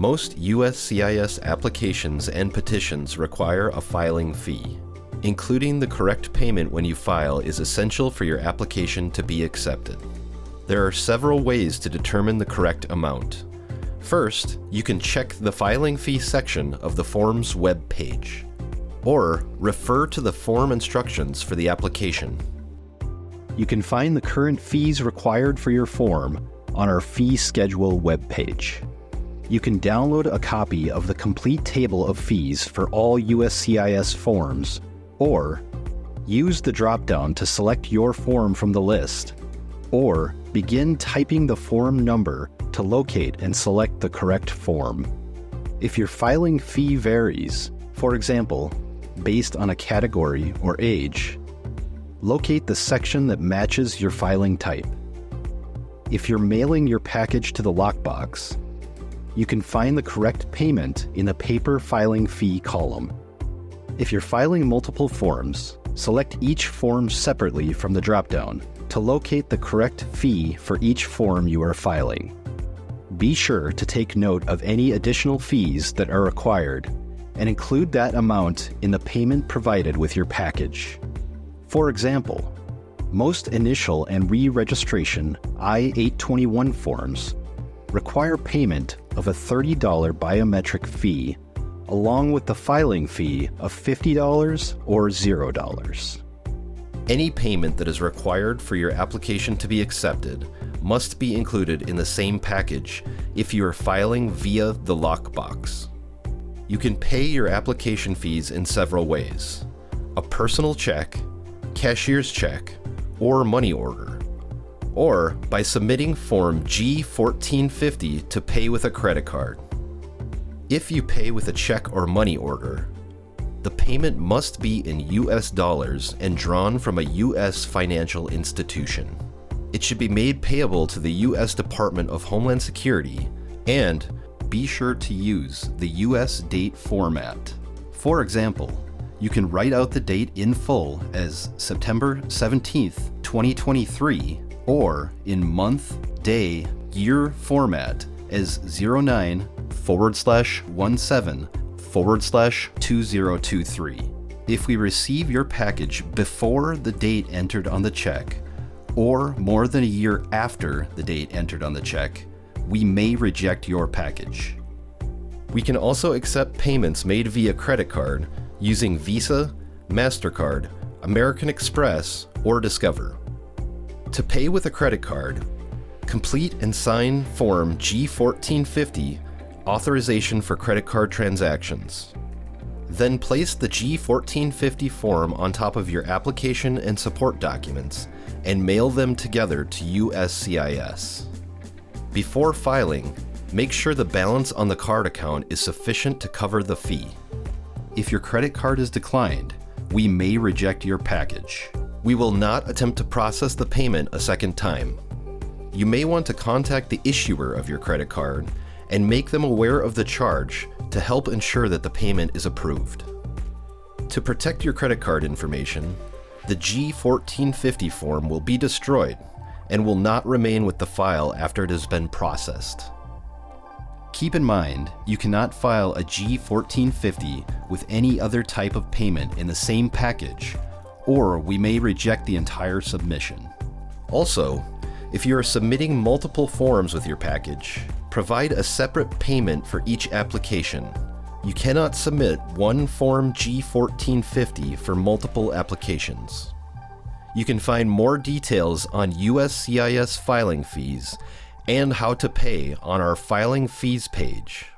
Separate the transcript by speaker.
Speaker 1: Most USCIS applications and petitions require a filing fee. Including the correct payment when you file is essential for your application to be accepted. There are several ways to determine the correct amount. First, you can check the filing fee section of the form's web page, or refer to the form instructions for the application.
Speaker 2: You can find the current fees required for your form on our fee schedule webpage. You can download a copy of the complete table of fees for all USCIS forms, or use the drop-down to select your form from the list, or begin typing the form number to locate and select the correct form. If your filing fee varies, for example, based on a category or age, locate the section that matches your filing type. If you're mailing your package to the lockbox, you can find the correct payment in the paper filing fee column. If you're filing multiple forms, select each form separately from the drop-down to locate the correct fee for each form you are filing. Be sure to take note of any additional fees that are required and include that amount in the payment provided with your package. For example, most initial and re-registration I-821 forms require payment of a $30 biometric fee along with the filing fee of $50 or $0.
Speaker 1: Any payment that is required for your application to be accepted must be included in the same package if you are filing via the lockbox. You can pay your application fees in several ways: a personal check, cashier's check, or money order, or by submitting Form G1450 to pay with a credit card. If you pay with a check or money order, the payment must be in US dollars and drawn from a US financial institution. It should be made payable to the US Department of Homeland Security, and be sure to use the US date format. For example, you can write out the date in full as September 17th, 2023, or in month, day, year format as 09/17/2023. If we receive your package before the date entered on the check, or more than a year after the date entered on the check, we may reject your package. We can also accept payments made via credit card using Visa, MasterCard, American Express, or Discover. To pay with a credit card, complete and sign Form G1450, Authorization for Credit Card Transactions. Then place the G1450 form on top of your application and support documents and mail them together to USCIS. Before filing, make sure the balance on the card account is sufficient to cover the fee. If your credit card is declined, we may reject your package. We will not attempt to process the payment a second time. You may want to contact the issuer of your credit card and make them aware of the charge to help ensure that the payment is approved. To protect your credit card information, the G1450 form will be destroyed and will not remain with the file after it has been processed. Keep in mind, you cannot file a G1450 with any other type of payment in the same package, or we may reject the entire submission. Also, if you are submitting multiple forms with your package, provide a separate payment for each application. You cannot submit one Form G1450 for multiple applications. You can find more details on USCIS filing fees and how to pay on our filing fees page.